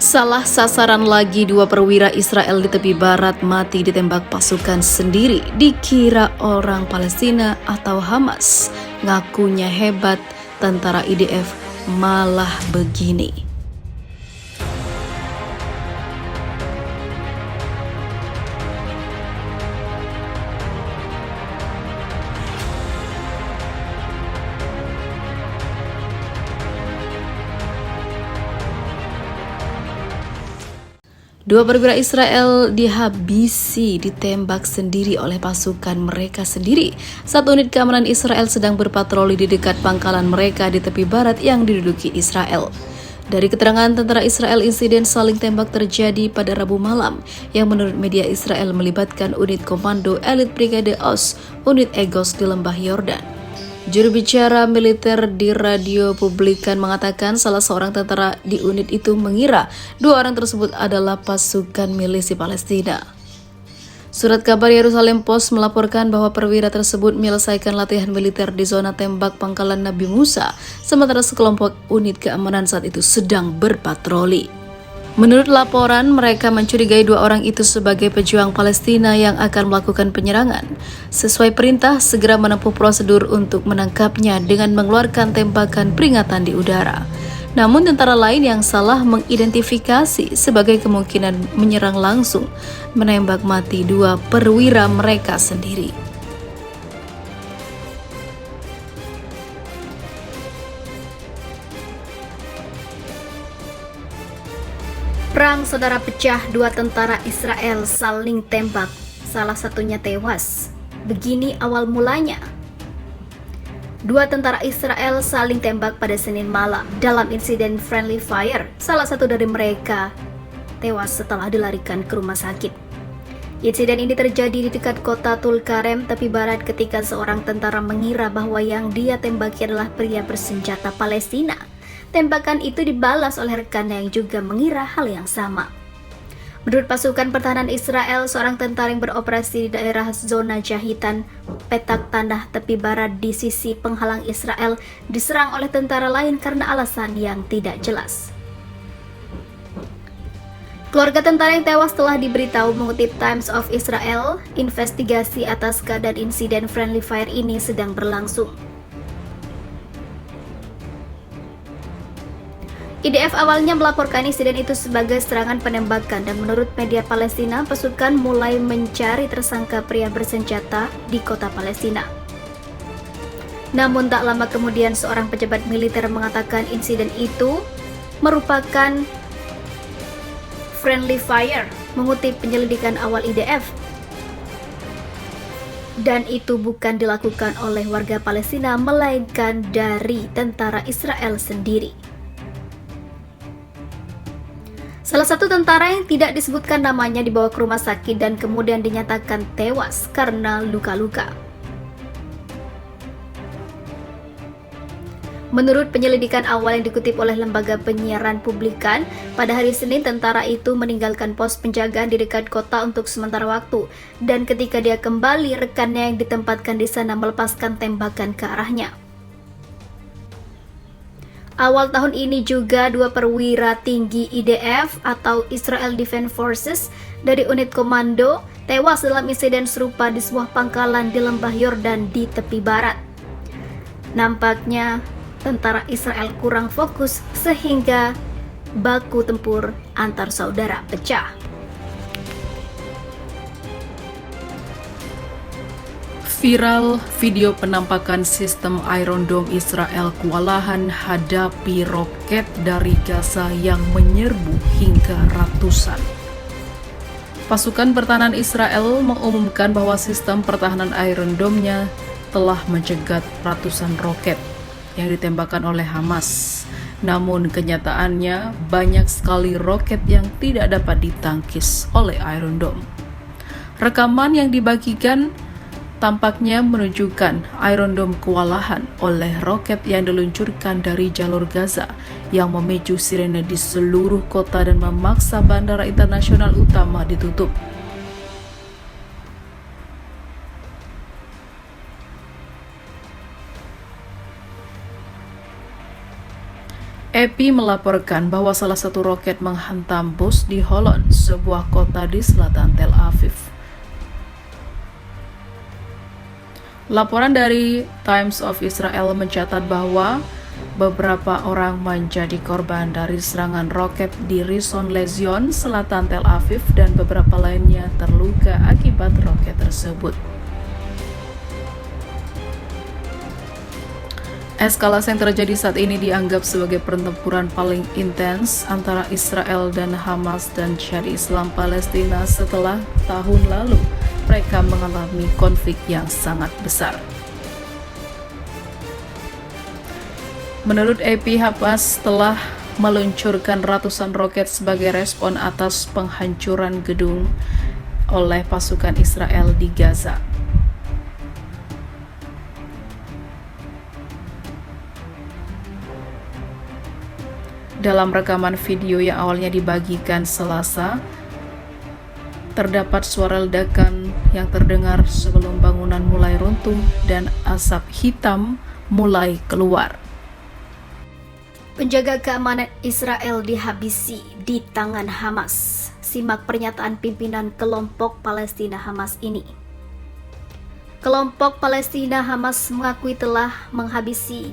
Salah sasaran lagi, dua perwira Israel di tepi barat mati ditembak pasukan sendiri. Dikira orang Palestina atau Hamas. Ngakunya hebat, tentara IDF malah begini. Dua perwira Israel ditembak sendiri oleh pasukan mereka sendiri saat unit keamanan Israel sedang berpatroli di dekat pangkalan mereka di tepi barat yang diduduki Israel. Dari keterangan tentara Israel, insiden saling tembak terjadi pada Rabu malam yang menurut media Israel melibatkan unit komando elit Brigade Oz, unit Egos di lembah Yordan. Juru bicara militer di radio publikan mengatakan salah seorang tentara di unit itu mengira dua orang tersebut adalah pasukan milisi Palestina. Surat kabar Yerusalem Post melaporkan bahwa perwira tersebut menyelesaikan latihan militer di zona tembak pangkalan Nabi Musa, sementara sekelompok unit keamanan saat itu sedang berpatroli. Menurut laporan, mereka mencurigai dua orang itu sebagai pejuang Palestina yang akan melakukan penyerangan. Sesuai perintah, segera menempuh prosedur untuk menangkapnya dengan mengeluarkan tembakan peringatan di udara. Namun tentara lain yang salah mengidentifikasi sebagai kemungkinan menyerang langsung, menembak mati dua perwira mereka sendiri. Perang saudara pecah, dua tentara Israel saling tembak, salah satunya tewas. Begini awal mulanya. Dua tentara Israel saling tembak pada Senin malam dalam insiden friendly fire. Salah satu dari mereka tewas setelah dilarikan ke rumah sakit. Insiden ini terjadi di dekat kota Tulkarem, tepi barat, ketika seorang tentara mengira bahwa yang dia tembaki adalah pria bersenjata Palestina. Tembakan itu dibalas oleh rekannya yang juga mengira hal yang sama. Menurut pasukan pertahanan Israel, seorang tentara yang beroperasi di daerah zona jahitan petak tanah tepi barat di sisi penghalang Israel diserang oleh tentara lain karena alasan yang tidak jelas. Keluarga tentara yang tewas telah diberitahu, mengutip Times of Israel. Investigasi atas keadaan insiden friendly fire ini sedang berlangsung. IDF awalnya melaporkan insiden itu sebagai serangan penembakan, dan menurut media Palestina, pasukan mulai mencari tersangka pria bersenjata di kota Palestina. Namun tak lama kemudian seorang pejabat militer mengatakan insiden itu merupakan friendly fire, mengutip penyelidikan awal IDF. Dan itu bukan dilakukan oleh warga Palestina, melainkan dari tentara Israel sendiri. Salah satu tentara yang tidak disebutkan namanya dibawa ke rumah sakit dan kemudian dinyatakan tewas karena luka-luka. Menurut penyelidikan awal yang dikutip oleh lembaga penyiaran publikan, pada hari Senin tentara itu meninggalkan pos penjagaan di dekat kota untuk sementara waktu, dan ketika dia kembali, rekannya yang ditempatkan di sana melepaskan tembakan ke arahnya. Awal tahun ini juga dua perwira tinggi IDF atau Israel Defense Forces dari unit komando tewas dalam insiden serupa di sebuah pangkalan di lembah Yordan di tepi barat. Nampaknya tentara Israel kurang fokus sehingga baku tempur antar saudara pecah. Viral video penampakan sistem Iron Dome Israel kewalahan hadapi roket dari Gaza yang menyerbu hingga ratusan. Pasukan pertahanan Israel mengumumkan bahwa sistem pertahanan Iron Dome-nya telah mencegat ratusan roket yang ditembakkan oleh Hamas. Namun kenyataannya banyak sekali roket yang tidak dapat ditangkis oleh Iron Dome. Rekaman yang dibagikan tampaknya menunjukkan Iron Dome kewalahan oleh roket yang diluncurkan dari jalur Gaza yang memicu sirene di seluruh kota dan memaksa bandara internasional utama ditutup. AP melaporkan bahwa salah satu roket menghantam bus di Holon, sebuah kota di selatan Tel Aviv. Laporan dari Times of Israel mencatat bahwa beberapa orang menjadi korban dari serangan roket di Rishon LeZion, selatan Tel Aviv, dan beberapa lainnya terluka akibat roket tersebut. Eskalasi yang terjadi saat ini dianggap sebagai pertempuran paling intens antara Israel dan Hamas dan Jihad Islam Palestina setelah tahun lalu mereka mengalami konflik yang sangat besar. Menurut AP, Hamas telah meluncurkan ratusan roket sebagai respon atas penghancuran gedung oleh pasukan Israel di Gaza. Dalam rekaman video yang awalnya dibagikan Selasa, terdapat suara ledakan yang terdengar sebelum bangunan mulai runtuh dan asap hitam mulai keluar. Penjaga keamanan Israel dihabisi di tangan Hamas. Simak pernyataan pimpinan kelompok Palestina Hamas ini. Kelompok Palestina Hamas mengakui telah menghabisi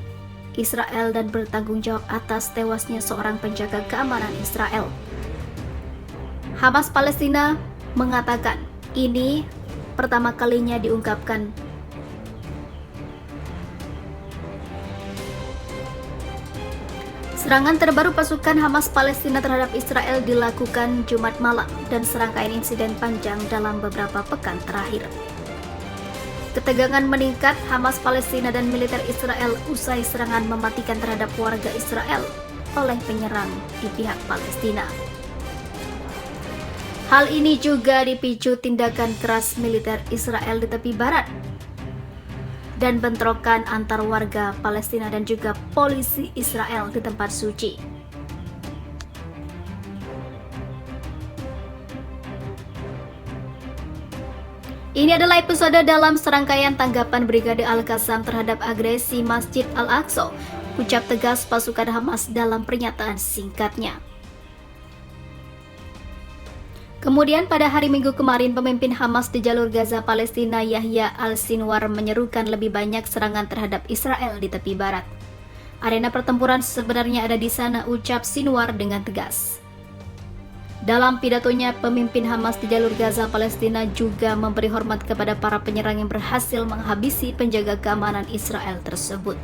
Israel dan bertanggung jawab atas tewasnya seorang penjaga keamanan Israel. Hamas Palestina mengatakan ini pertama kalinya diungkapkan. Serangan terbaru pasukan Hamas Palestina terhadap Israel dilakukan Jumat malam dan serangkaian insiden panjang dalam beberapa pekan terakhir. Ketegangan meningkat Hamas Palestina dan militer Israel usai serangan mematikan terhadap warga Israel oleh penyerang di pihak Palestina. Hal ini juga dipicu tindakan keras militer Israel di tepi barat dan bentrokan antar warga Palestina dan juga polisi Israel di tempat suci. Ini adalah episode dalam serangkaian tanggapan Brigade Al-Qassam terhadap agresi Masjid Al-Aqsa, ucap tegas pasukan Hamas dalam pernyataan singkatnya. Kemudian pada hari Minggu kemarin, pemimpin Hamas di jalur Gaza Palestina Yahya Al-Sinwar menyerukan lebih banyak serangan terhadap Israel di tepi barat. Arena pertempuran sebenarnya ada di sana, ucap Sinwar dengan tegas. Dalam pidatonya, pemimpin Hamas di jalur Gaza Palestina juga memberi hormat kepada para penyerang yang berhasil menghabisi penjaga keamanan Israel tersebut.